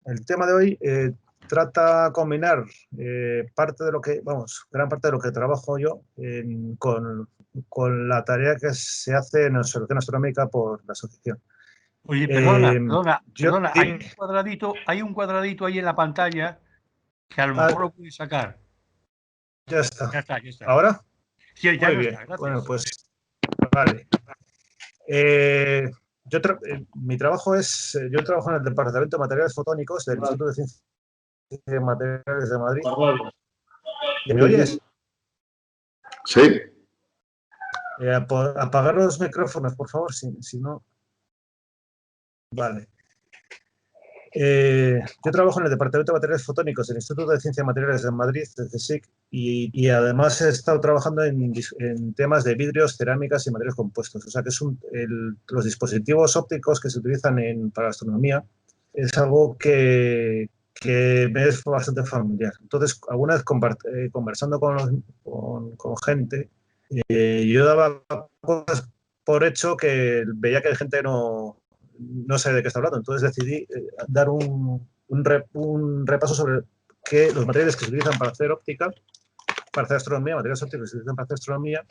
el tema de hoy trata de combinar parte de lo que, gran parte de lo que trabajo yo con la tarea que se hace en observación astronómica por la asociación. Oye, perdona, hay un cuadradito ahí en la pantalla que a lo mejor lo puedes sacar. Ya está. Ya está. ¿Ahora? Sí, ya muy no bien. está, gracias. Bueno, pues vale. Mi trabajo es, yo trabajo en el Departamento de Materiales Fotónicos del Instituto de Ciencias de Materiales de Madrid. ¿Me oyes? Sí. Apagar los micrófonos, por favor, si no. Vale. Yo trabajo en el Departamento de Materiales Fotónicos del Instituto de Ciencias de Materiales de Madrid, del CSIC, y además he estado trabajando en temas de vidrios, cerámicas y materiales compuestos. O sea, que los dispositivos ópticos que se utilizan para astronomía es algo que me es bastante familiar. Entonces, alguna vez conversando con gente, yo daba cosas por hecho que veía que hay gente no sé de qué está hablando. Entonces decidí dar un repaso sobre los materiales que se utilizan para hacer óptica, para hacer astronomía, materiales ópticos que se utilizan para hacer astronomía.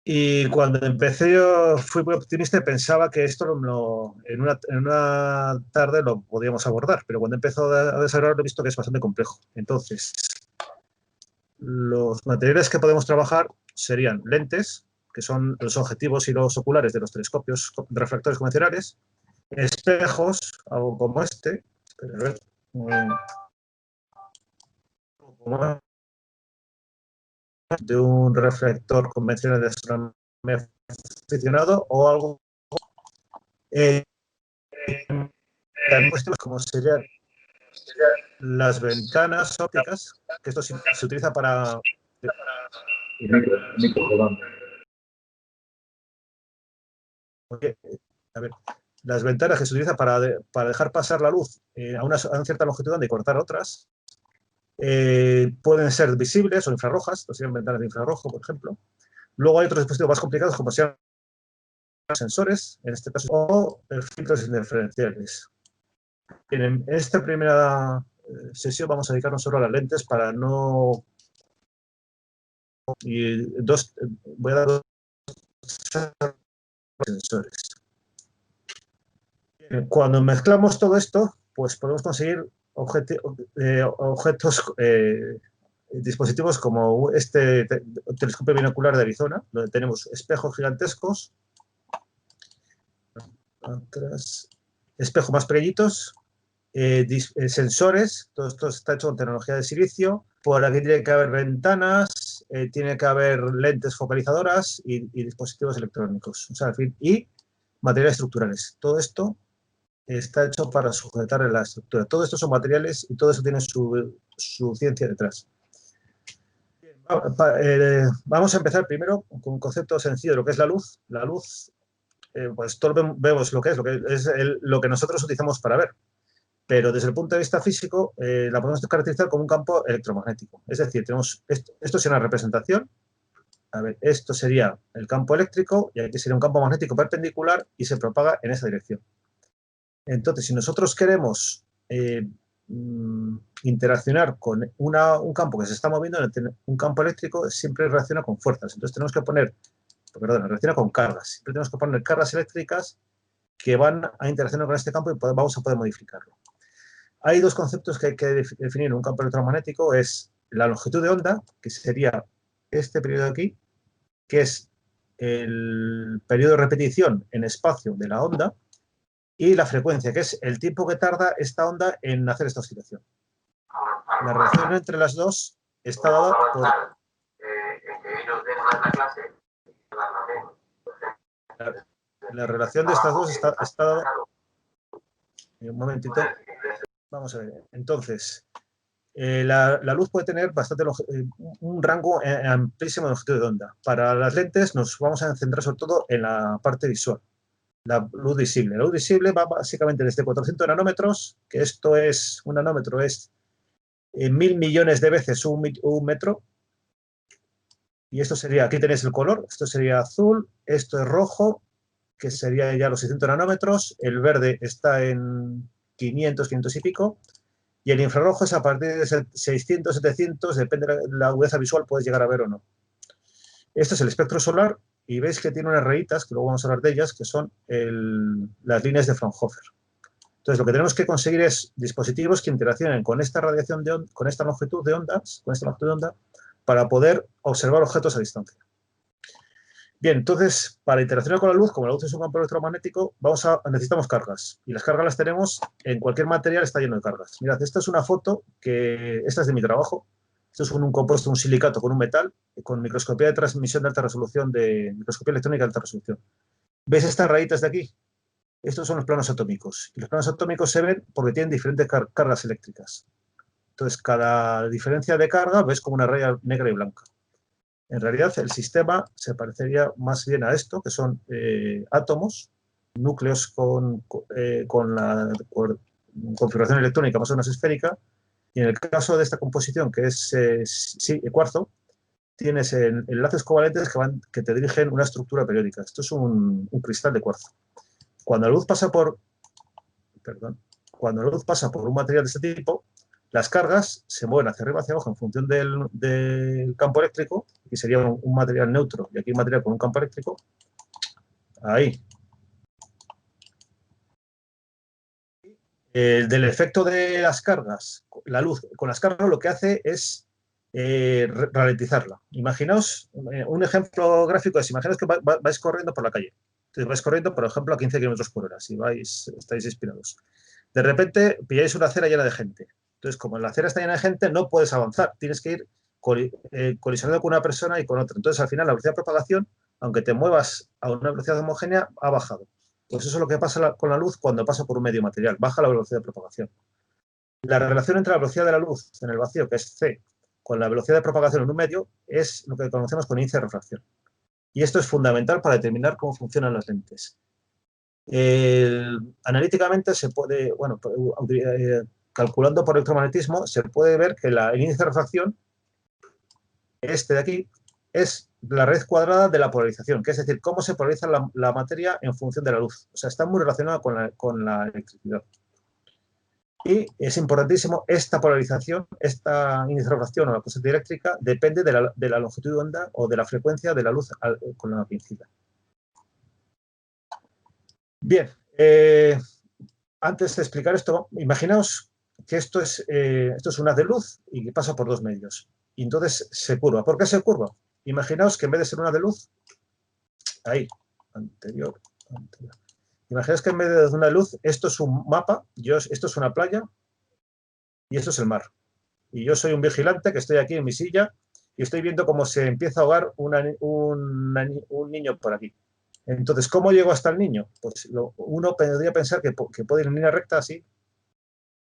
Y cuando empecé yo fui muy optimista y pensaba que esto en una tarde lo podíamos abordar, pero cuando empezó a desarrollarlo he visto que es bastante complejo. Entonces, los materiales que podemos trabajar serían lentes, que son los objetivos y los oculares de los telescopios refractores convencionales, espejos, algo como este, de un reflector convencional de astronomía aficionado o algo como serían las ventanas ópticas, que esto se utiliza para... A ver, las ventanas que se utilizan para dejar pasar la luz a una cierta longitud y cortar otras, pueden ser visibles o infrarrojas, serían ventanas de infrarrojo, por ejemplo. Luego hay otros dispositivos más complicados, como sean sensores, en este caso, o filtros indiferenciales. En esta primera sesión vamos a dedicarnos solo a las lentes para no... voy a dar dos sensores. Cuando mezclamos todo esto, pues podemos conseguir dispositivos como este telescopio binocular de Arizona, donde tenemos espejos gigantescos, espejos más pequeñitos, sensores, todo esto está hecho con tecnología de silicio. Por aquí tiene que haber ventanas, tiene que haber lentes focalizadoras y dispositivos electrónicos, o sea, en fin, y materiales estructurales. Todo esto está hecho para sujetar la estructura. Todo esto son materiales y todo eso tiene su ciencia detrás. Vamos a empezar primero con un concepto sencillo de lo que es la luz. La luz, pues todos vemos lo que es lo que nosotros utilizamos para ver. Pero desde el punto de vista físico, la podemos caracterizar como un campo electromagnético. Es decir, tenemos esto sería una representación. A ver, esto sería el campo eléctrico y aquí sería un campo magnético perpendicular y se propaga en esa dirección. Entonces, si nosotros queremos interaccionar con un campo que se está moviendo, un campo eléctrico siempre reacciona con fuerzas. Entonces, tenemos que reacciona con cargas. Siempre tenemos que poner cargas eléctricas que van a interaccionar con este campo y vamos a poder modificarlo. Hay dos conceptos que hay que definir en un campo electromagnético. Es la longitud de onda, que sería este periodo de aquí, que es el periodo de repetición en espacio de la onda, y la frecuencia, que es el tiempo que tarda esta onda en hacer esta oscilación. La relación entre las dos está dada por... La relación de estas dos está dada... Un momentito. Vamos a ver. Entonces, la luz puede tener un rango amplísimo de longitud de onda. Para las lentes nos vamos a centrar sobre todo en la parte visual. La luz visible. La luz visible va básicamente desde 400 nanómetros, que esto es, un nanómetro es 1000 millones de veces un metro. Y esto sería, aquí tenéis el color, esto sería azul, esto es rojo, que sería ya los 600 nanómetros, el verde está en 500, 500 y pico, y el infrarrojo es a partir de 600, 700, depende de la agudeza visual, puedes llegar a ver o no. Esto es el espectro solar, y veis que tiene unas rayitas, que luego vamos a hablar de ellas, que son las líneas de Fraunhofer. Entonces, lo que tenemos que conseguir es dispositivos que interaccionen con esta radiación con esta longitud de ondas, para poder observar objetos a distancia. Bien, entonces, para interaccionar con la luz, como la luz es un campo electromagnético, necesitamos cargas. Y las cargas las tenemos en cualquier material, está lleno de cargas. Mirad, esta es una foto esta es de mi trabajo. Esto es un compuesto, un silicato con un metal, con microscopía de transmisión de alta resolución, microscopía electrónica de alta resolución. ¿Ves estas rayitas de aquí? Estos son los planos atómicos. Y los planos atómicos se ven porque tienen diferentes cargas eléctricas. Entonces, cada diferencia de carga ves como una raya negra y blanca. En realidad, el sistema se parecería más bien a esto, que son átomos, núcleos con la configuración electrónica más o menos esférica, y en el caso de esta composición, que es cuarzo, tienes enlaces covalentes que te dirigen una estructura periódica. Esto es un cristal de cuarzo. Cuando la luz pasa por un material de este tipo, las cargas se mueven hacia arriba, hacia abajo, en función del campo eléctrico, que sería un material neutro, y aquí un material con un campo eléctrico. Ahí. Del efecto de las cargas, la luz con las cargas lo que hace es ralentizarla. Imaginaos, un ejemplo gráfico es, imaginaos que vais corriendo por la calle. Entonces vais corriendo, por ejemplo, a 15 km/h, si estáis inspirados. De repente pilláis una acera llena de gente. Entonces, como la acera está llena de gente, no puedes avanzar. Tienes que ir colisionando con una persona y con otra. Entonces, al final, la velocidad de propagación, aunque te muevas a una velocidad homogénea, ha bajado. Pues eso es lo que pasa con la luz cuando pasa por un medio material. Baja la velocidad de propagación. La relación entre la velocidad de la luz en el vacío, que es c, con la velocidad de propagación en un medio, es lo que conocemos con índice de refracción. Y esto es fundamental para determinar cómo funcionan las lentes. Analíticamente se puede, calculando por electromagnetismo, se puede ver que el índice de refracción, este de aquí, es la raíz cuadrada de la polarización, que es decir, cómo se polariza la materia en función de la luz. O sea, está muy relacionada con la electricidad. Y es importantísimo, esta polarización, esta índice de refracción o la constante eléctrica, depende de la longitud de onda o de la frecuencia de la luz con la que incida. Bien, antes de explicar esto, imaginaos que esto es un haz de luz y que pasa por dos medios. Y entonces se curva. ¿Por qué se curva? Imaginaos que en vez de ser un haz de luz, ahí, anterior. Imaginaos que en vez de una luz, esto es un mapa, esto es una playa y esto es el mar. Y yo soy un vigilante que estoy aquí en mi silla y estoy viendo cómo se empieza a ahogar un niño por aquí. Entonces, ¿cómo llego hasta el niño? Pues uno podría pensar que puede ir en línea recta así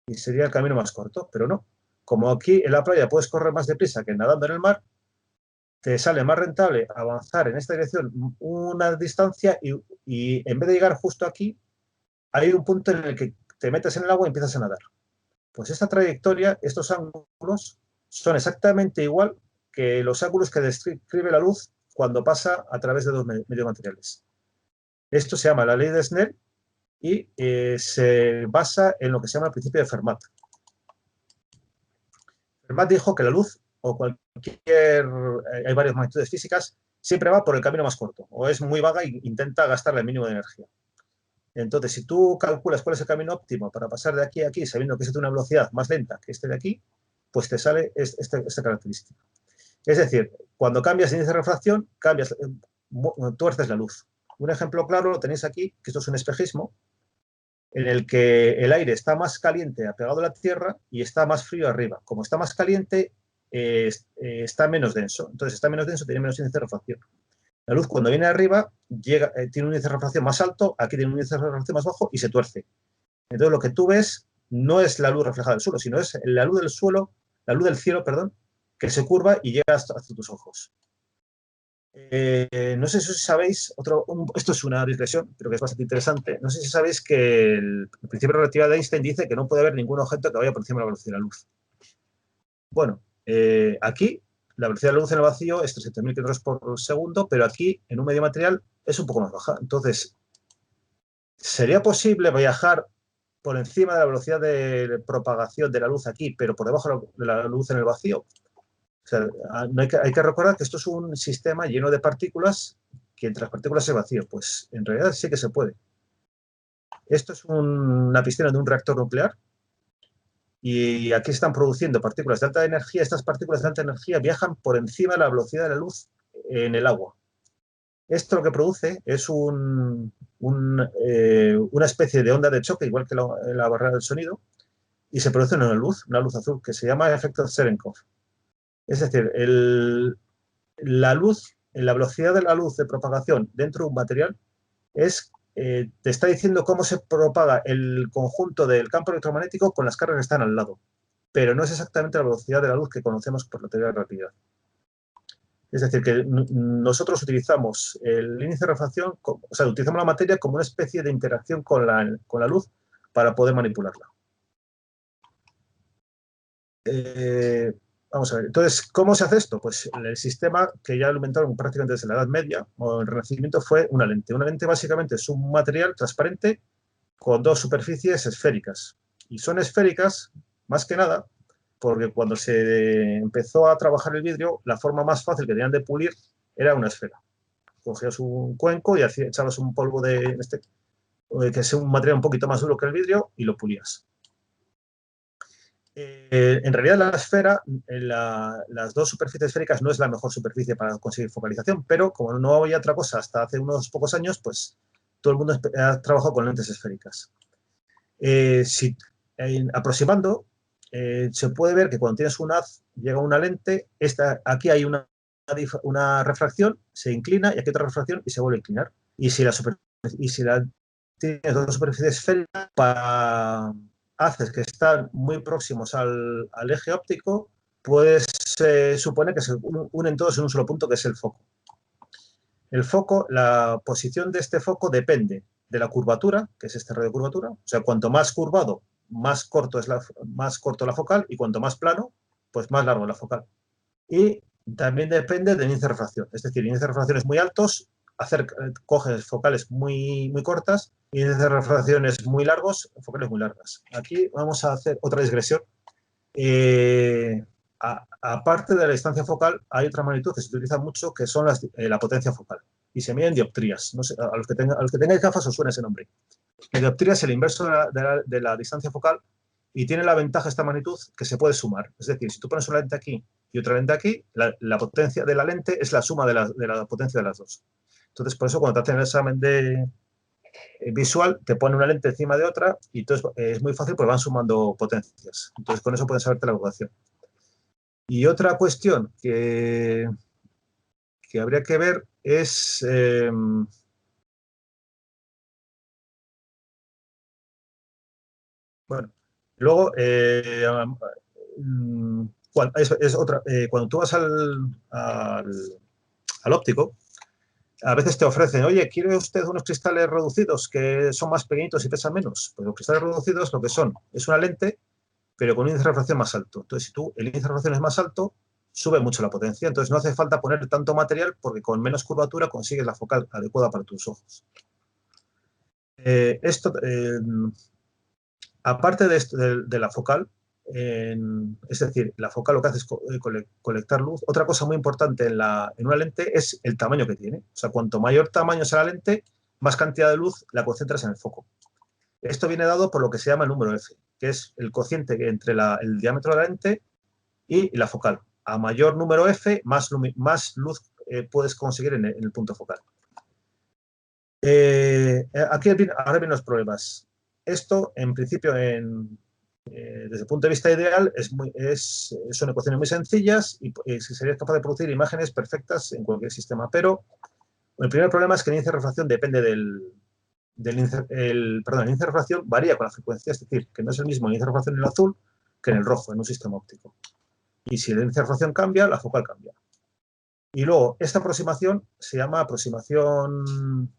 y sería el camino más corto, pero no. Como aquí en la playa puedes correr más deprisa que nadando en el mar, te sale más rentable avanzar en esta dirección una distancia y en vez de llegar justo aquí, hay un punto en el que te metes en el agua y empiezas a nadar. Pues esta trayectoria, estos ángulos, son exactamente igual que los ángulos que describe la luz cuando pasa a través de dos medios materiales. Esto se llama la ley de Snell y se basa en lo que se llama el principio de Fermat. Fermat dijo que la luz o hay varias magnitudes físicas, siempre va por el camino más corto, o es muy vaga e intenta gastarle el mínimo de energía. Entonces, si tú calculas cuál es el camino óptimo para pasar de aquí a aquí, sabiendo que es de una velocidad más lenta que este de aquí, pues te sale esta característica. Es decir, cuando cambias de índice de refracción, tuerces la luz. Un ejemplo claro lo tenéis aquí, que esto es un espejismo, en el que el aire está más caliente apegado a la Tierra y está más frío arriba. Como está más caliente, está menos denso. Entonces, está menos denso, tiene menos índice de refracción. La luz, cuando viene arriba, tiene un índice de refracción más alto, aquí tiene un índice de refracción más bajo y se tuerce. Entonces, lo que tú ves no es la luz reflejada del suelo, sino es la luz del cielo, perdón, que se curva y llega hasta tus ojos. No sé si sabéis, esto es una digresión, pero que es bastante interesante. No sé si sabéis que el principio de relatividad de Einstein dice que no puede haber ningún objeto que vaya por encima de la velocidad de la luz. Bueno, aquí la velocidad de la luz en el vacío es 300.000 km por segundo, pero aquí, en un medio material, es un poco más baja. Entonces, ¿sería posible viajar por encima de la velocidad de propagación de la luz aquí, pero por debajo de la luz en el vacío. O sea, hay que recordar que esto es un sistema lleno de partículas, que entre las partículas es vacío. Pues en realidad sí que se puede. Esto es una piscina de un reactor nuclear y aquí están produciendo partículas de alta energía. Estas partículas de alta energía viajan por encima de la velocidad de la luz en el agua. Esto lo que produce es una especie de onda de choque, igual que la barrera del sonido, y se produce una luz azul, que se llama efecto Cherenkov. Es decir, la velocidad de la luz de propagación dentro de un material te está diciendo cómo se propaga el conjunto del campo electromagnético con las cargas que están al lado, pero no es exactamente la velocidad de la luz que conocemos por la teoría de relatividad. Es decir, que nosotros utilizamos el índice de refracción, o sea, utilizamos la materia como una especie de interacción con la luz para poder manipularla. Vamos a ver, entonces, ¿cómo se hace esto? Pues el sistema que ya lo inventaron prácticamente desde la Edad Media o el Renacimiento fue una lente. Una lente básicamente es un material transparente con dos superficies esféricas. Y son esféricas, más que nada, porque cuando se empezó a trabajar el vidrio, la forma más fácil que tenían de pulir era una esfera. Cogías un cuenco y echabas un polvo que es un material un poquito más duro que el vidrio, y lo pulías. En realidad la esfera, las dos superficies esféricas no es la mejor superficie para conseguir focalización, pero como no había otra cosa hasta hace unos pocos años, pues todo el mundo ha trabajado con lentes esféricas. Aproximando, se puede ver que cuando tienes un haz, llega una lente, aquí hay una refracción, se inclina, y aquí otra refracción y se vuelve a inclinar. Y si tienes dos superficies esféricas, para haces que están muy próximos al eje óptico, pues se supone que se unen todos en un solo punto, que es el foco. El foco, la posición de este foco depende de la curvatura, que es este radio de curvatura. O sea, cuanto más curvado, más corto la focal, y cuanto más plano, pues más largo la focal. Y también depende del índice de refracción. Es decir, índices de refracciones muy altos, coges focales muy, muy cortas, y índices de refracciones muy largos, focales muy largas. Aquí vamos a hacer otra digresión. Aparte de la distancia focal, hay otra magnitud que se utiliza mucho, que son la potencia focal. Y se miden dioptrías. No sé, a los que tengáis gafas os suena ese nombre. La dioptría es el inverso de la distancia focal, y tiene la ventaja esta magnitud que se puede sumar. Es decir, si tú pones una lente aquí y otra lente aquí, la potencia de la lente es la suma de la potencia de las dos. Entonces, por eso cuando te hacen el examen visual, te pone una lente encima de otra, y entonces es muy fácil porque van sumando potencias. Entonces, con eso puedes saberte la ecuación. Y otra cuestión que habría que ver es... bueno, luego, cuando tú vas al óptico, a veces te ofrecen, oye, ¿quiere usted unos cristales reducidos que son más pequeñitos y pesan menos? Pues los cristales reducidos lo que son es una lente, pero con un índice de refracción más alto. Entonces, si el índice de refracción es más alto, sube mucho la potencia. Entonces, no hace falta poner tanto material, porque con menos curvatura consigues la focal adecuada para tus ojos. Aparte de esto, de la focal, es decir, la focal lo que hace es colectar luz. Otra cosa muy importante en una lente es el tamaño que tiene. O sea, cuanto mayor tamaño sea la lente, más cantidad de luz la concentras en el foco. Esto viene dado por lo que se llama el número F, que es el cociente entre el diámetro de la lente y la focal. A mayor número F, más luz puedes conseguir en el punto focal. Aquí ahora vienen los problemas. Esto, en principio, desde el punto de vista ideal, son ecuaciones muy sencillas y serías capaz de producir imágenes perfectas en cualquier sistema. Pero el primer problema es que el índice de refracción depende el índice de refracción varía con la frecuencia. Es decir, que no es el mismo el índice de refracción en el azul que en el rojo, en un sistema óptico. Y si el índice de refracción cambia, la focal cambia. Y luego, esta aproximación se llama aproximación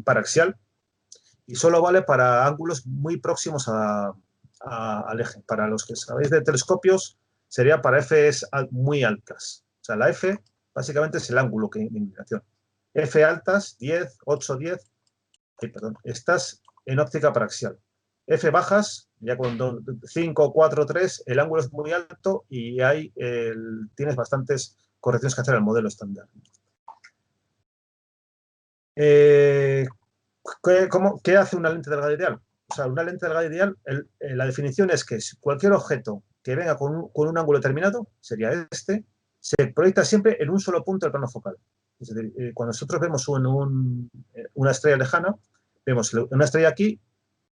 paraxial, y solo vale para ángulos muy próximos al eje. Para los que sabéis de telescopios, sería para Fs muy altas. O sea, la F básicamente es el ángulo de inclinación. F altas, 10, 8, 10, estás en óptica paraxial. F bajas, ya cuando 5, 4, 3, el ángulo es muy alto y ahí tienes bastantes correcciones que hacer al modelo estándar. ¿Qué hace una lente delgada ideal? O sea, una lente delgada ideal, la definición es que cualquier objeto que venga con un ángulo determinado, sería este, se proyecta siempre en un solo punto del plano focal. Es decir, cuando nosotros vemos una estrella lejana, vemos una estrella aquí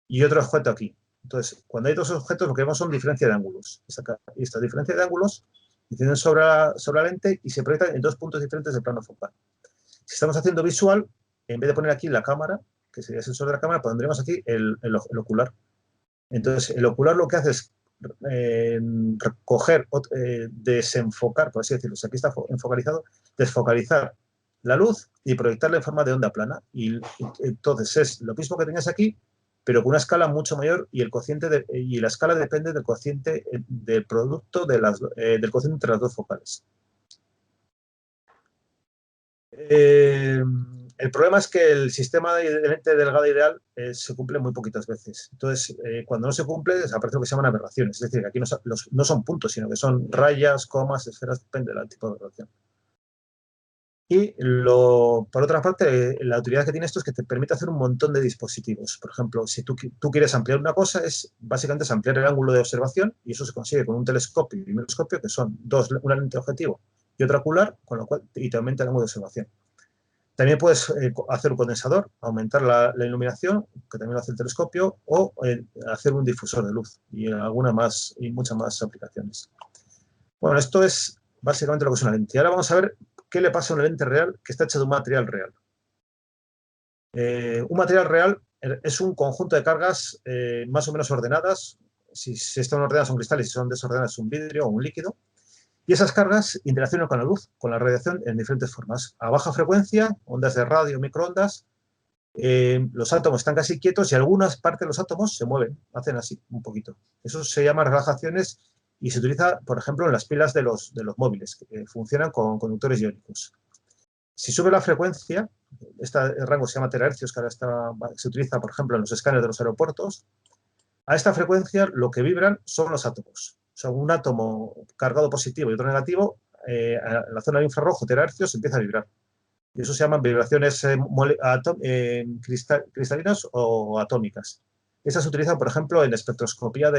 y otro objeto aquí. Entonces, cuando hay dos objetos, lo que vemos son diferencia de ángulos. Esta diferencia de ángulos inciden sobre la lente y se proyectan en dos puntos diferentes del plano focal. Si estamos haciendo visual, en vez de poner aquí la cámara, que sería el sensor de la cámara, pondremos aquí el ocular. Entonces, el ocular lo que hace es recoger, desenfocar, por así decirlo, si aquí está enfocalizado, desfocalizar la luz y proyectarla en forma de onda plana. Y entonces es lo mismo que tenías aquí, pero con una escala mucho mayor y y la escala depende del cociente del producto del cociente entre las dos focales. El problema es que el sistema de lente delgada ideal se cumple muy poquitas veces. Entonces, cuando no se cumple, aparece lo que se llaman aberraciones. Es decir, aquí no son puntos, sino que son rayas, comas, esferas, depende del tipo de aberración. Y por otra parte, la utilidad que tiene esto es que te permite hacer un montón de dispositivos. Por ejemplo, si tú quieres ampliar una cosa, básicamente es ampliar el ángulo de observación, y eso se consigue con un telescopio y un microscopio, que son una lente objetivo y otra ocular, con lo cual y te aumenta el ángulo de observación. También puedes hacer un condensador, aumentar la iluminación, que también lo hace el telescopio, o hacer un difusor de luz y muchas más aplicaciones. Bueno, esto es básicamente lo que es una lente. Y ahora vamos a ver qué le pasa a una lente real que está hecha de un material real. Un material real es un conjunto de cargas más o menos ordenadas. Si están ordenadas son cristales, si son desordenadas es un vidrio o un líquido. Y esas cargas interaccionan con la luz, con la radiación en diferentes formas. A baja frecuencia, ondas de radio, microondas, los átomos están casi quietos y algunas partes de los átomos se mueven, hacen así un poquito. Eso se llama relajaciones y se utiliza, por ejemplo, en las pilas de los móviles, que funcionan con conductores iónicos. Si sube la frecuencia, este rango se llama terahercios, que ahora se utiliza, por ejemplo, en los escáneres de los aeropuertos, a esta frecuencia lo que vibran son los átomos. O sea, un átomo cargado positivo y otro negativo, en la zona de infrarrojo, terahercios, empieza a vibrar. Y eso se llaman vibraciones cristalinas o atómicas. Esas se utilizan, por ejemplo, en espectroscopía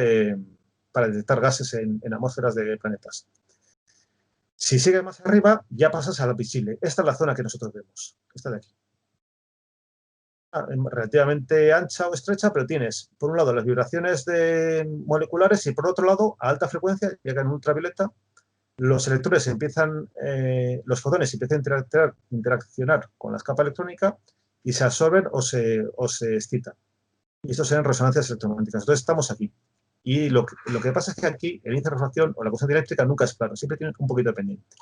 para detectar gases en atmósferas de planetas. Si sigues más arriba, ya pasas a la visible. Esta es la zona que nosotros vemos, esta de aquí. Relativamente ancha o estrecha, pero tienes, por un lado, las vibraciones moleculares y, por otro lado, a alta frecuencia, ya que en ultravioleta, los electrones los fotones empiezan a interaccionar con la capa electrónica y se absorben o se excitan. Y esto serían resonancias electromagnéticas. Entonces, estamos aquí. Y lo que pasa es que aquí el índice de refracción o la constante eléctrica nunca es claro, siempre tiene un poquito de pendiente.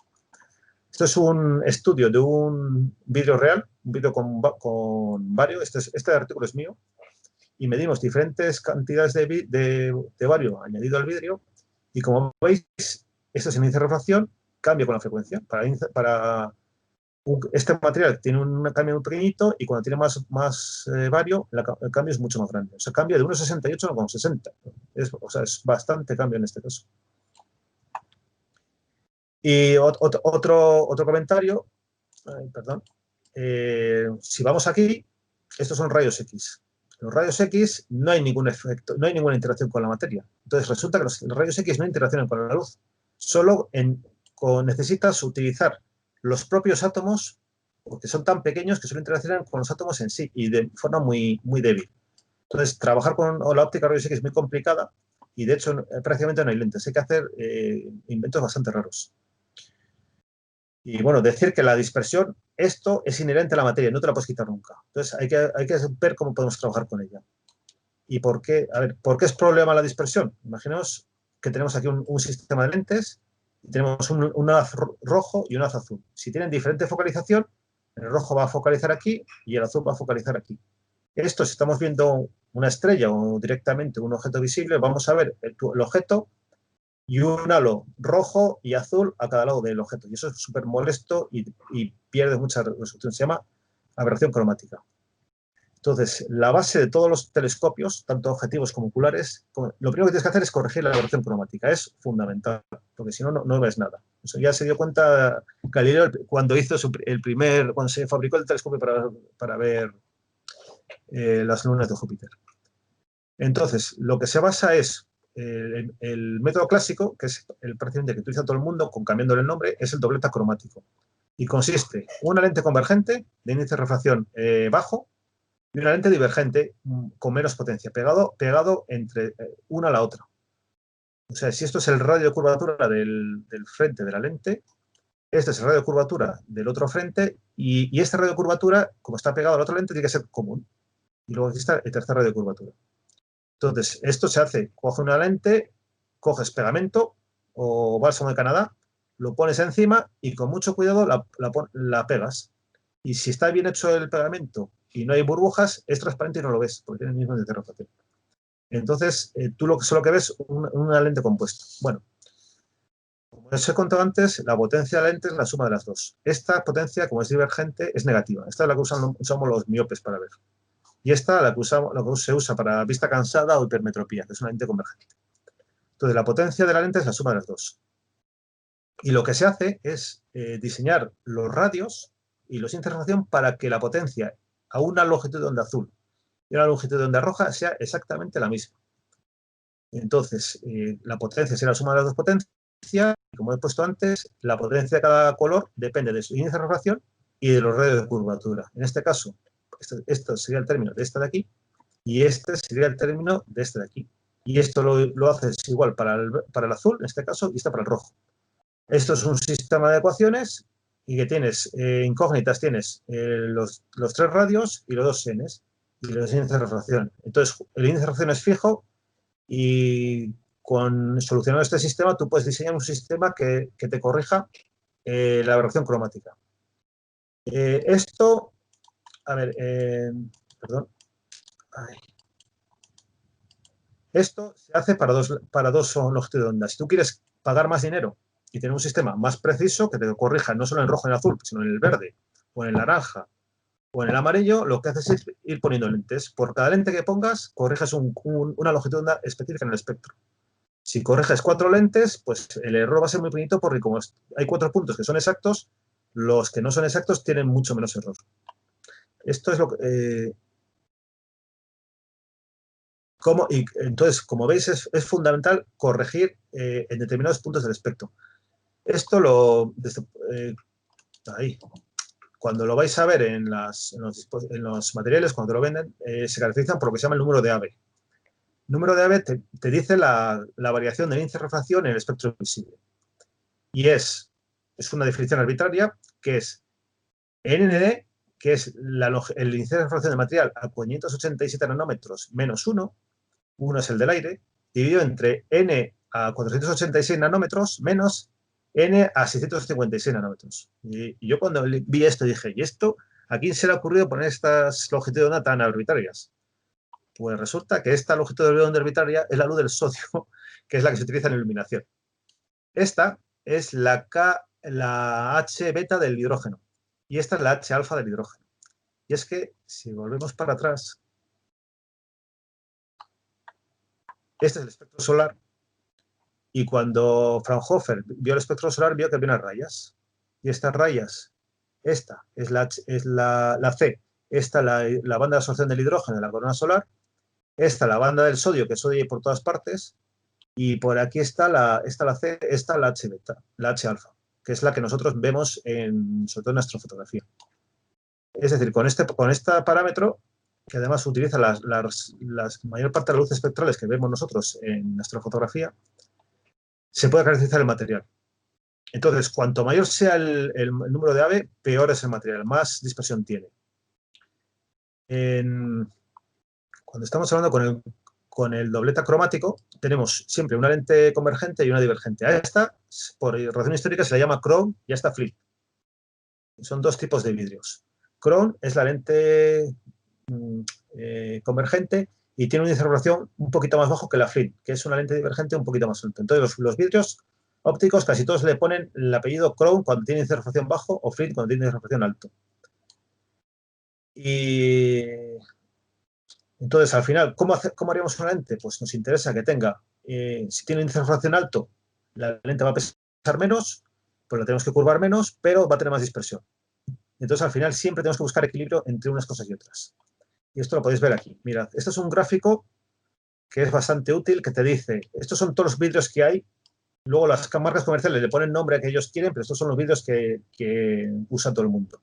Esto es un estudio de un vidrio real, un vidrio con bario. Este artículo es mío. Y medimos diferentes cantidades de bario añadido al vidrio. Y como veis, este es el índice de refracción, cambia con la frecuencia. Este material tiene un cambio muy pequeñito y cuando tiene más bario, el cambio es mucho más grande. O sea, cambia de 1,68 a 1,60. O sea, es bastante cambio en este caso. Y otro comentario, perdón. Si vamos aquí, estos son rayos X. Los rayos X no hay ningún efecto, no hay ninguna interacción con la materia. Entonces resulta que los rayos X no interaccionan con la luz. Solo necesitas utilizar los propios átomos, porque son tan pequeños que solo interaccionan con los átomos en sí y de forma muy, muy débil. Entonces, trabajar con la óptica rayos X es muy complicada y, de hecho, prácticamente no hay lentes. Hay que hacer inventos bastante raros. Y, bueno, decir que la dispersión, esto es inherente a la materia, no te la puedes quitar nunca. Entonces, hay que ver cómo podemos trabajar con ella. ¿Y por qué? A ver, ¿por qué es problema la dispersión? Imaginemos que tenemos aquí un sistema de lentes y tenemos un haz rojo y un haz azul. Si tienen diferente focalización, el rojo va a focalizar aquí y el azul va a focalizar aquí. Esto, si estamos viendo una estrella o directamente un objeto visible, vamos a ver el objeto y un halo rojo y azul a cada lado del objeto. Y eso es súper molesto y pierde mucha resolución. Se llama aberración cromática. Entonces, la base de todos los telescopios, tanto objetivos como oculares, lo primero que tienes que hacer es corregir la aberración cromática. Es fundamental, porque si no, no ves nada. Eso ya se dio cuenta Galileo cuando hizo cuando se fabricó el telescopio para ver las lunas de Júpiter. Entonces, lo que se basa es el método clásico, que es el prácticamente que utiliza todo el mundo, cambiándole el nombre, es el doblete cromático. Y consiste en una lente convergente de índice de refracción bajo y una lente divergente con menos potencia, pegado entre una a la otra. O sea, si esto es el radio de curvatura del frente de la lente, este es el radio de curvatura del otro frente y este radio de curvatura, como está pegado a la otra lente, tiene que ser común. Y luego aquí está el tercer radio de curvatura. Entonces, esto se hace, coge una lente, coges pegamento o bálsamo de Canadá, lo pones encima y con mucho cuidado la pegas. Y si está bien hecho el pegamento y no hay burbujas, es transparente y no lo ves, porque tiene el mismo índice de refracción. Entonces, tú solo que ves una lente compuesta. Bueno, como os he contado antes, la potencia de la lente es la suma de las dos. Esta potencia, como es divergente, es negativa. Esta es la que usamos los miopes para ver. Y esta la que se usa para vista cansada o hipermetropía, que es una lente convergente. Entonces, la potencia de la lente es la suma de las dos. Y lo que se hace es diseñar los radios y los índices de refracción para que la potencia a una longitud de onda azul y una longitud de onda roja sea exactamente la misma. Entonces, la potencia será la suma de las dos potencias. Y como he puesto antes, la potencia de cada color depende de su índice de refracción y de los radios de curvatura. En este caso, esto sería el término de esta de aquí y este sería el término de este de aquí. Y esto lo haces igual para el azul, en este caso, y este para el rojo. Esto es un sistema de ecuaciones y que tienes incógnitas, tienes los tres radios y los dos n's y los índices de refracción. Entonces, el índice de refracción es fijo y solucionando este sistema tú puedes diseñar un sistema que te corrija la aberración cromática. Esto, a ver, perdón. Ay. Esto se hace para dos longitudes de onda. Si tú quieres pagar más dinero y tener un sistema más preciso que te corrija no solo en el rojo y en el azul, sino en el verde o en el naranja o en el amarillo, lo que haces es ir poniendo lentes. Por cada lente que pongas, corriges una longitud de onda específica en el espectro. Si corriges 4 lentes, pues el error va a ser muy pequeñito porque como hay 4 puntos que son exactos, los que no son exactos tienen mucho menos error. Esto es lo que... entonces, como veis, es fundamental corregir en determinados puntos del espectro. Esto ahí. Cuando lo vais a ver en los materiales, cuando lo venden, se caracterizan por lo que se llama el número de Abbe. El número de Abbe te dice la variación del índice de refracción en el espectro visible. Y es una definición arbitraria que es NND, que es el índice de refracción del material a 587 nanómetros menos 1, 1 es el del aire, dividido entre N a 486 nanómetros menos N a 656 nanómetros. Y yo cuando vi esto dije, ¿y esto a quién se le ha ocurrido poner estas longitudes de onda tan arbitrarias? Pues resulta que esta longitud de onda arbitraria es la luz del sodio, que es la que se utiliza en iluminación. Esta es la H beta del hidrógeno y esta es la H alfa del hidrógeno. Y es que, si volvemos para atrás, este es el espectro solar y cuando Fraunhofer vio el espectro solar vio que había unas rayas. Y estas rayas, esta es la C, esta la banda de absorción del hidrógeno de la corona solar, esta la banda del sodio, que sodio hay por todas partes, y por aquí está la C, esta la H beta, la H alfa, que es la que nosotros vemos sobre todo en astrofotografía. Es decir, con este parámetro, que además utiliza la mayor parte de las luces espectrales que vemos nosotros en astrofotografía, se puede caracterizar el material. Entonces, cuanto mayor sea el número de Abbe, peor es el material, más dispersión tiene. Cuando estamos hablando con el doblete cromático, tenemos siempre una lente convergente y una divergente. A esta, por razón histórica, se la llama Crown y a esta Flip. Son dos tipos de vidrios. Crown es la lente convergente y tiene un índice de refracción un poquito más bajo que la Flip, que es una lente divergente un poquito más alta. Entonces, los vidrios ópticos casi todos le ponen el apellido Crown cuando tiene índice de refracción bajo o Flip cuando tiene índice de refracción alto. Y Entonces, al final, ¿cómo haríamos una lente? Pues nos interesa que tenga, si tiene un índice de refracción alto, la lente va a pesar menos, pues la tenemos que curvar menos, pero va a tener más dispersión. Entonces, al final, siempre tenemos que buscar equilibrio entre unas cosas y otras. Y esto lo podéis ver aquí. Mirad, este es un gráfico que es bastante útil, que te dice, estos son todos los vidrios que hay. Luego las marcas comerciales le ponen nombre que ellos quieren, pero estos son los vidrios que usa todo el mundo.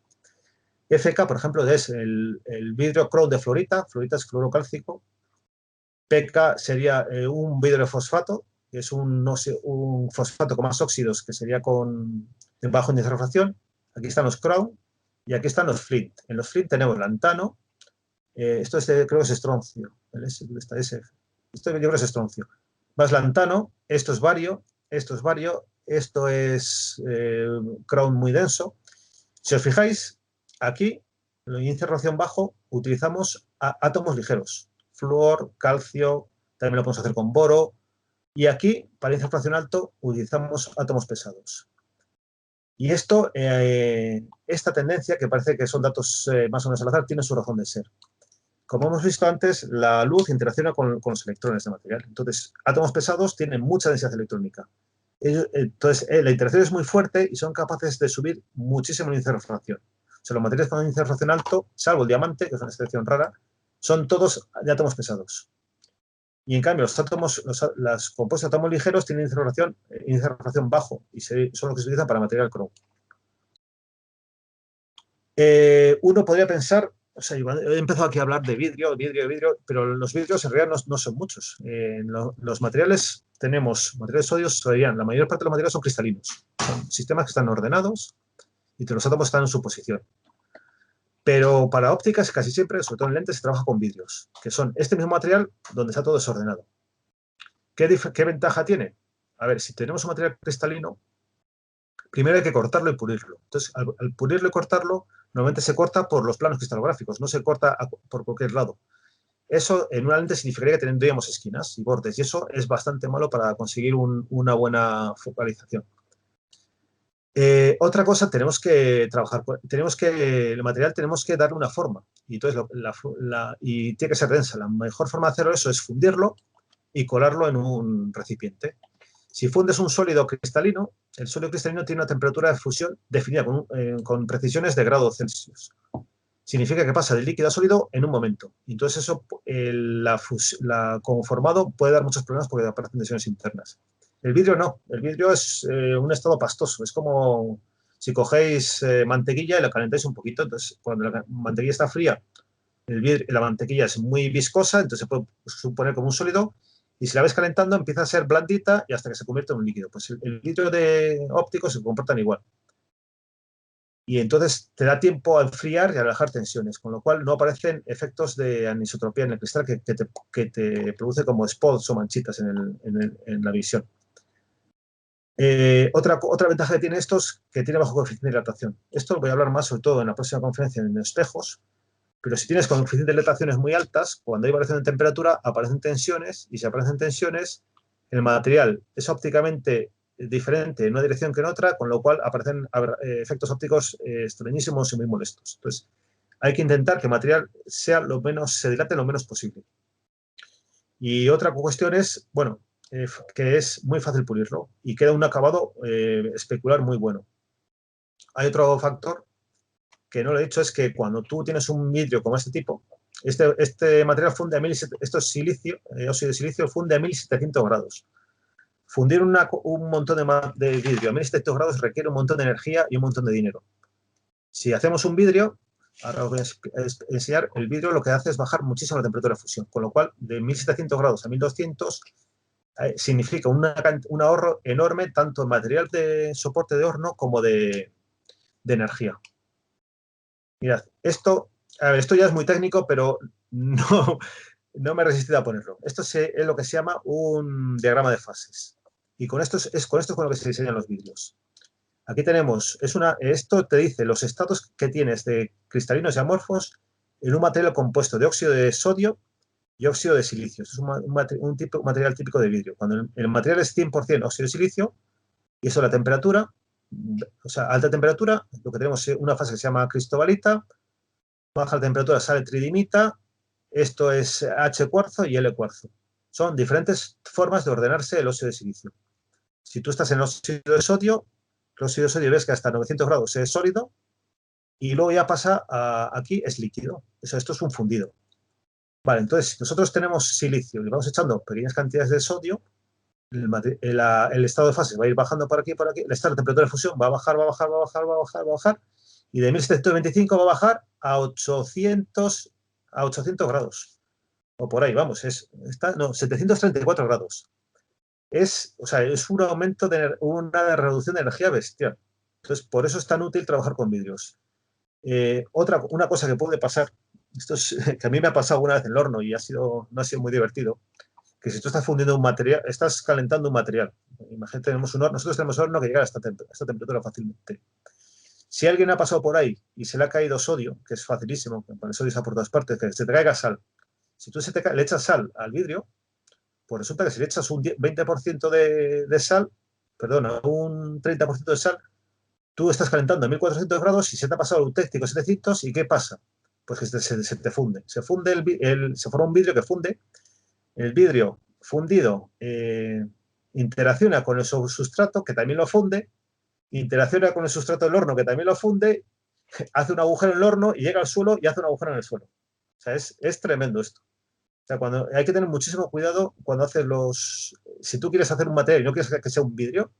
FK, por ejemplo, es el vidrio Crown de fluorita. Fluorita es fluorocálcico. PK sería un vidrio de fosfato, que es un fosfato con más óxidos, que sería con bajo índice de refracción. Aquí están los Crown y aquí están los Flint. En los Flint tenemos lantano. Esto creo que es estroncio. Esto yo creo que es estroncio. Más lantano. Esto es bario. Esto es bario. Esto es Crown muy denso. Si os fijáis, aquí, en el índice de refracción bajo, utilizamos átomos ligeros. Flúor, calcio, también lo podemos hacer con boro. Y aquí, para índice de refracción alto, utilizamos átomos pesados. Y esta tendencia, que parece que son datos más o menos al azar, tiene su razón de ser. Como hemos visto antes, la luz interacciona con los electrones de material. Entonces, átomos pesados tienen mucha densidad electrónica. Entonces, la interacción es muy fuerte y son capaces de subir muchísimo el índice de refracción. O sea, los materiales con índice de refracción alto, salvo el diamante, que es una excepción rara, son todos de átomos pesados. Y en cambio, los compuestos de átomos ligeros tienen índice de refracción bajo y son los que se utilizan para material cromo. Uno podría pensar, o sea, he empezado aquí a hablar de vidrio, pero los vidrios en realidad no son muchos. Los materiales, materiales sólidos, la mayor parte de los materiales son cristalinos. Son sistemas que están ordenados y que los átomos están en su posición. Pero para ópticas casi siempre, sobre todo en lentes, se trabaja con vidrios, que son este mismo material donde está todo desordenado. ¿Qué ventaja tiene? A ver, si tenemos un material cristalino, primero hay que cortarlo y pulirlo. Entonces, al pulirlo y cortarlo, normalmente se corta por los planos cristalográficos, no se corta por cualquier lado. Eso en una lente significaría que tendríamos esquinas y bordes, y eso es bastante malo para conseguir una buena focalización. Otra cosa, tenemos que trabajar, el material tenemos que darle una forma, y entonces y tiene que ser densa. La mejor forma de hacerlo eso es fundirlo y colarlo en un recipiente. Si fundes un sólido cristalino, el sólido cristalino tiene una temperatura de fusión definida con precisiones de grados Celsius. Significa que pasa de líquido a sólido en un momento. Entonces eso, conformado puede dar muchos problemas porque aparecen tensiones internas. El vidrio no. El vidrio es un estado pastoso. Es como si cogéis mantequilla y la calentáis un poquito. Entonces, cuando la mantequilla está fría, la mantequilla es muy viscosa, entonces se puede suponer como un sólido. Y si la ves calentando, empieza a ser blandita y hasta que se convierte en un líquido. Pues el vidrio de óptico se comportan igual. Y entonces te da tiempo a enfriar y a relajar tensiones, con lo cual no aparecen efectos de anisotropía en el cristal que te produce como spots o manchitas en la visión. Otra ventaja que tiene esto es que tiene bajo coeficiente de dilatación. Esto lo voy a hablar más sobre todo en la próxima conferencia en espejos, pero si tienes coeficientes de dilataciones muy altas, cuando hay variación de temperatura aparecen tensiones, y si aparecen tensiones, el material es ópticamente diferente en una dirección que en otra, con lo cual aparecen efectos ópticos extrañísimos y muy molestos. Entonces, hay que intentar que el material se dilate lo menos posible. Y otra cuestión es, bueno, que es muy fácil pulirlo y queda un acabado especular muy bueno. Hay otro factor que no lo he dicho, es que cuando tú tienes un vidrio como este tipo, este material funde a 1700, esto es silicio, óxido de silicio, funde a 1700 grados. Fundir un montón de vidrio a 1700 grados requiere un montón de energía y un montón de dinero. Si hacemos un vidrio, ahora os voy a enseñar, el vidrio lo que hace es bajar muchísimo la temperatura de fusión, con lo cual de 1700 grados a 1200 significa un ahorro enorme tanto en material de soporte de horno como de energía. Mirad, esto ya es muy técnico, pero no me he resistido a ponerlo. Esto es lo que se llama un diagrama de fases. Y con esto es con lo que se diseñan los vidrios. Aquí tenemos, esto te dice los estados que tienes de cristalinos y amorfos en un material compuesto de óxido de sodio y óxido de silicio. Esto es un material típico de vidrio. Cuando el material es 100% óxido de silicio, y eso la temperatura, o sea, alta temperatura, lo que tenemos es una fase que se llama cristobalita, baja la temperatura sale tridimita, esto es H cuarzo y L cuarzo. Son diferentes formas de ordenarse el óxido de silicio. Si tú estás en el óxido de sodio, el óxido de sodio ves que hasta 900 grados es sólido y luego ya pasa aquí es líquido. Esto es un fundido. Vale, entonces, si nosotros tenemos silicio y vamos echando pequeñas cantidades de sodio, el estado de fase va a ir bajando por aquí, el estado de temperatura de fusión va a bajar, va a bajar, va a bajar, va a bajar, va a bajar, y de 1725 va a bajar a 800 grados. O por ahí, vamos, no, 734 grados. O sea, es un aumento una reducción de energía bestial. Entonces, por eso es tan útil trabajar con vidrios. Una cosa que puede pasar, que a mí me ha pasado una vez en el horno y no ha sido muy divertido, que si tú estás fundiendo un material, estás calentando un material. Imagínate, nosotros tenemos un horno que llega a esta temperatura fácilmente. Si alguien ha pasado por ahí y se le ha caído sodio, que es facilísimo, con el sodio está por todas partes, que se te caiga sal. Si tú le echas sal al vidrio, pues resulta que si le echas un 20% de sal, perdona, un 30% de sal, tú estás calentando a 1400 grados y se te ha pasado un técnico 700 y ¿qué pasa? Pues que se te funde. Se forma un vidrio que funde. El vidrio fundido interacciona con el sustrato, que también lo funde, interacciona con el sustrato del horno, que también lo funde, hace un agujero en el horno y llega al suelo y hace un agujero en el suelo. O sea, es tremendo esto. O sea, hay que tener muchísimo cuidado cuando haces si tú quieres hacer un material y no quieres que sea un vidrio,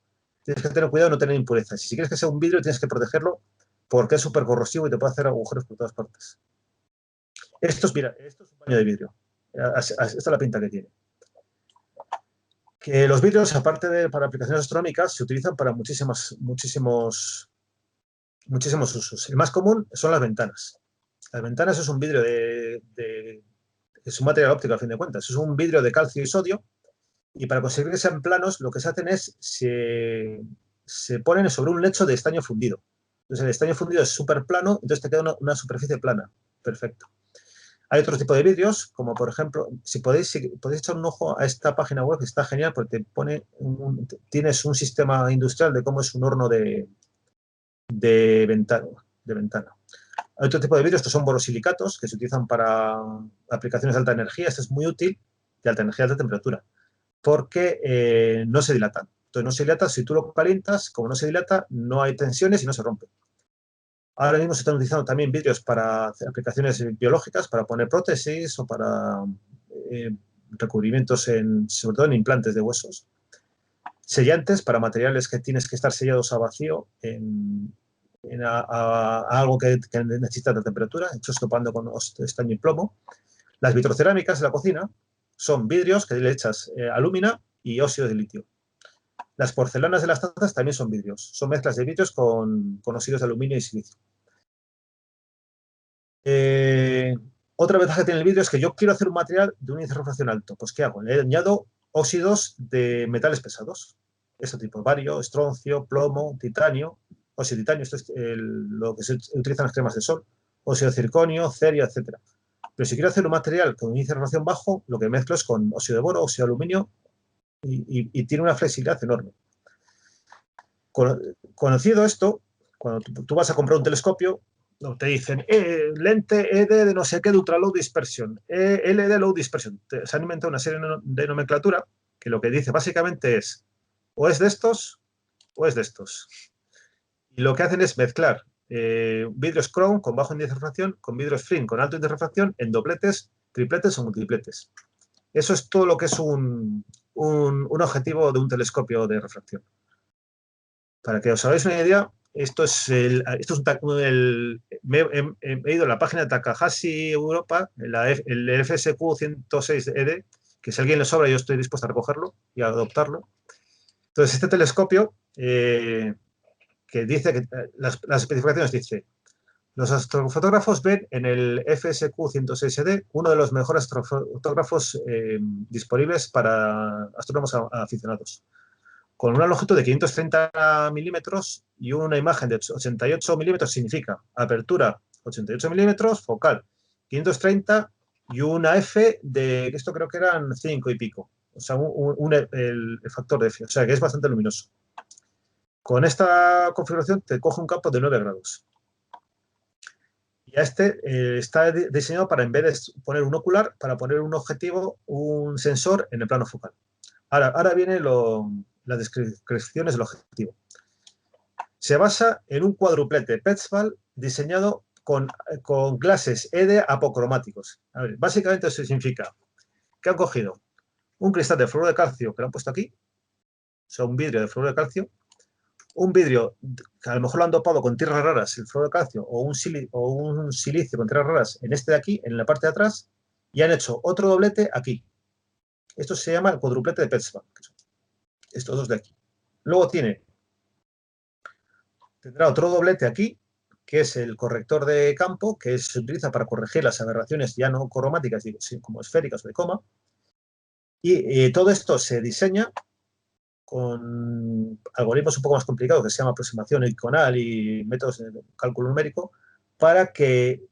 tienes que tener cuidado de no tener impurezas. Si quieres que sea un vidrio, tienes que protegerlo porque es súper corrosivo y te puede hacer agujeros por todas partes. Esto es un baño de vidrio. Esta es la pinta que tiene. Que los vidrios, aparte de para aplicaciones astronómicas, se utilizan para muchísimos usos. El más común son las ventanas. Las ventanas es un vidrio es un material óptico, a fin de cuentas. Es un vidrio de calcio y sodio, y para conseguir que sean planos, lo que se hacen es se ponen sobre un lecho de estaño fundido. Entonces, el estaño fundido es súper plano, entonces te queda una superficie plana. Perfecto. Hay otro tipo de vidrios, como por ejemplo, si podéis echar un ojo a esta página web, que está genial, porque tienes un sistema industrial de cómo es un horno de ventana. Hay otro tipo de vidrios que son borosilicatos, que se utilizan para aplicaciones de alta energía. Este es muy útil, de alta energía, de alta temperatura, porque no se dilatan. Entonces, no se dilata, si tú lo calientas, como no se dilata, no hay tensiones y no se rompe. Ahora mismo se están utilizando también vidrios para aplicaciones biológicas, para poner prótesis o para recubrimientos, sobre todo en implantes de huesos. Sellantes para materiales que tienes que estar sellados a vacío a algo que necesita de temperatura, hechos topando con estaño y plomo. Las vitrocerámicas de la cocina son vidrios que le echas alúmina y óxido de litio. Las porcelanas de las tazas también son vidrios. Son mezclas de vidrios con óxidos de aluminio y silicio. Otra ventaja que tiene el vidrio es que yo quiero hacer un material de un índice de refracción alto. Pues, ¿qué hago? Le añado óxidos de metales pesados. Este tipo, bario, estroncio, plomo, titanio. Óxido de titanio, esto es lo que se utiliza en las cremas de sol. Óxido de circonio, cerio, etc. Pero si quiero hacer un material con un índice de refracción bajo, lo que mezclo es con óxido de boro, óxido de aluminio y tiene una flexibilidad enorme. Conocido esto, cuando tú vas a comprar un telescopio, te dicen lente ED de no sé qué de ultra low dispersion, LD low dispersion. Se han inventado una serie de nomenclatura que lo que dice básicamente es o es de estos o es de estos. Y lo que hacen es mezclar vidrios Crown con bajo índice de refracción con vidrios Flint con alto índice de refracción en dobletes, tripletes o multipletes. Eso es todo lo que es un objetivo de un telescopio de refracción. Para que os hagáis una idea, he ido a la página de Takahashi Europa, el FSQ 106ED, que si a alguien le sobra yo estoy dispuesto a recogerlo y a adoptarlo. Entonces, este telescopio, que dice que las especificaciones dice, los astrofotógrafos ven en el FSQ 106ED uno de los mejores astrofotógrafos disponibles para astrónomos aficionados, con una longitud de 530 milímetros y una imagen de 88 milímetros, significa apertura 88 milímetros, focal 530 y una F de, esto creo que eran 5 y pico, o sea, el factor de F, o sea, que es bastante luminoso. Con esta configuración te coge un campo de 9 grados. Y está diseñado para, en vez de poner un ocular, para poner un objetivo, un sensor en el plano focal. Ahora viene las descripciones del objetivo. Se basa en un cuadruplete Petzval diseñado con glases ED apocromáticos. A ver, básicamente eso significa que han cogido un cristal de fluoruro de calcio que lo han puesto aquí, o sea, un vidrio de fluoruro de calcio, un vidrio que a lo mejor lo han dopado con tierras raras, el fluoruro de calcio, o un silicio con tierras raras en este de aquí, en la parte de atrás, y han hecho otro doblete aquí. Esto se llama el cuadruplete de Petzval. Estos dos de aquí. Luego tendrá otro doblete aquí, que es el corrector de campo, que se utiliza para corregir las aberraciones ya no cromáticas, como esféricas o de coma. Y todo esto se diseña con algoritmos un poco más complicados, que se llama aproximación iconal y métodos de cálculo numérico, para que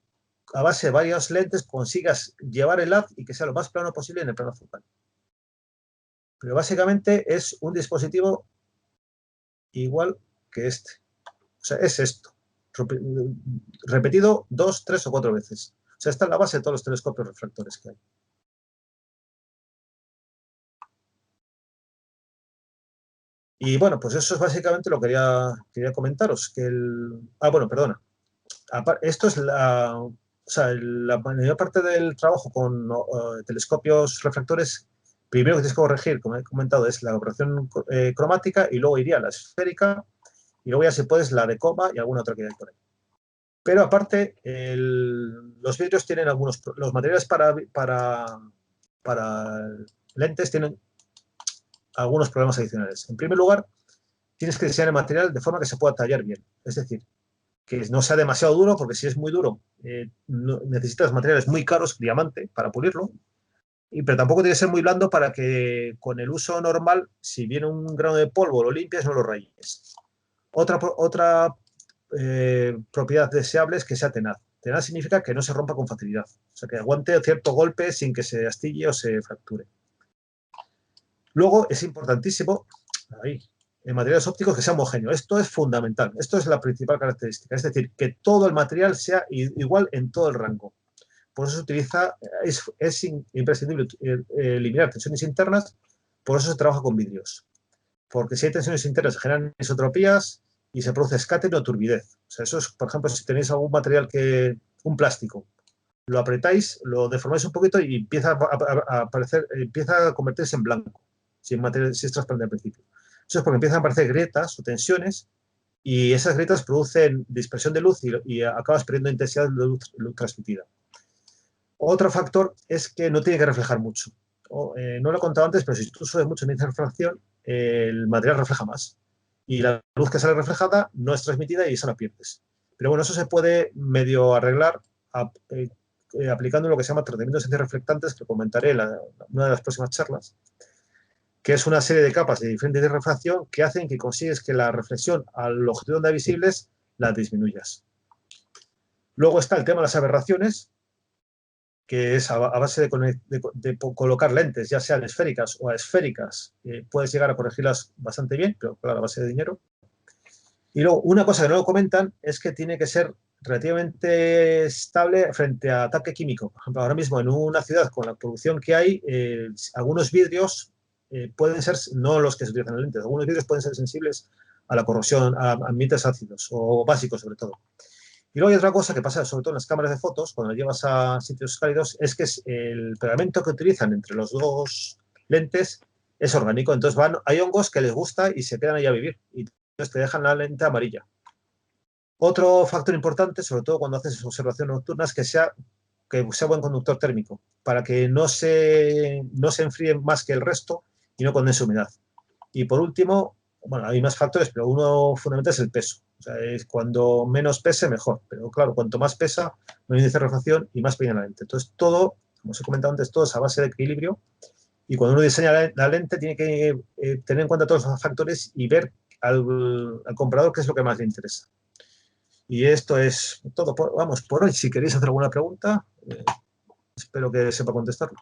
a base de varias lentes consigas llevar el haz y que sea lo más plano posible en el plano focal. Pero básicamente es un dispositivo igual que este. O sea, es esto, repetido 2, 3 o 4 veces. O sea, esta es la base de todos los telescopios refractores que hay. Y bueno, pues eso es básicamente lo que quería comentaros. Bueno, perdona. Esto es la mayor parte del trabajo con telescopios refractores. Primero que tienes que corregir, como he comentado, es la operación cromática, y luego iría la esférica, y luego ya si puedes la de coma y alguna otra que hay por ahí. Pero aparte, los vidrios tienen los materiales para lentes tienen algunos problemas adicionales. En primer lugar, tienes que diseñar el material de forma que se pueda tallar bien. Es decir, que no sea demasiado duro, porque si es muy duro, necesitas materiales muy caros, diamante, para pulirlo. Pero tampoco tiene que ser muy blando para que con el uso normal, si viene un grano de polvo, lo limpias, no lo rayes. Otra propiedad deseable es que sea tenaz. Tenaz significa que no se rompa con facilidad. O sea, que aguante cierto golpe sin que se astille o se fracture. Luego es importantísimo, en materiales ópticos, que sea homogéneo. Esto es fundamental. Esto es la principal característica. Es decir, que todo el material sea igual en todo el rango. Por eso se utiliza, es imprescindible eliminar tensiones internas, por eso se trabaja con vidrios. Porque si hay tensiones internas se generan isotropías y se produce escáteno o turbidez. O sea, eso es, por ejemplo, si tenéis algún material un plástico, lo apretáis, lo deformáis un poquito y empieza a aparecer, empieza a convertirse en blanco, si es transparente al principio. Eso es porque empiezan a aparecer grietas o tensiones, y esas grietas producen dispersión de luz y acabas perdiendo intensidad de luz transmitida. Otro factor es que no tiene que reflejar mucho. No lo he contado antes, pero si tú subes mucho en índice de refracción, el material refleja más. Y la luz que sale reflejada no es transmitida y esa la pierdes. Pero bueno, eso se puede medio arreglar aplicando lo que se llama tratamientos antirreflectantes, que comentaré en una de las próximas charlas, que es una serie de capas de diferentes de refracción que hacen que consigues que la reflexión al objetivo de onda visibles la disminuyas. Luego está el tema de las aberraciones, que es a base de colocar lentes, ya sean esféricas o asféricas, puedes llegar a corregirlas bastante bien, pero claro, a base de dinero. Y luego, una cosa que no lo comentan es que tiene que ser relativamente estable frente a ataque químico. Por ejemplo, ahora mismo en una ciudad con la producción que hay, algunos vidrios pueden ser, no los que se utilizan en lentes, algunos vidrios pueden ser sensibles a la corrosión, a ambientes ácidos o básicos sobre todo. Y luego hay otra cosa que pasa, sobre todo en las cámaras de fotos, cuando las llevas a sitios cálidos, es que el pegamento que utilizan entre los dos lentes es orgánico. Entonces hay hongos que les gusta y se quedan ahí a vivir. Y entonces te dejan la lente amarilla. Otro factor importante, sobre todo cuando haces observación nocturna, es que sea buen conductor térmico, para que no se enfríe más que el resto y no condense humedad. Y por último, bueno, hay más factores, pero uno fundamental es el peso. O sea, es cuando menos pese, mejor. Pero claro, cuanto más pesa, menos índice de refracción y más pequeña la lente. Entonces, todo, como os he comentado antes, todo es a base de equilibrio. Y cuando uno diseña la lente, tiene que tener en cuenta todos los factores y ver al comprador qué es lo que más le interesa. Y esto es todo, por hoy. Si queréis hacer alguna pregunta, espero que sepa contestarlo.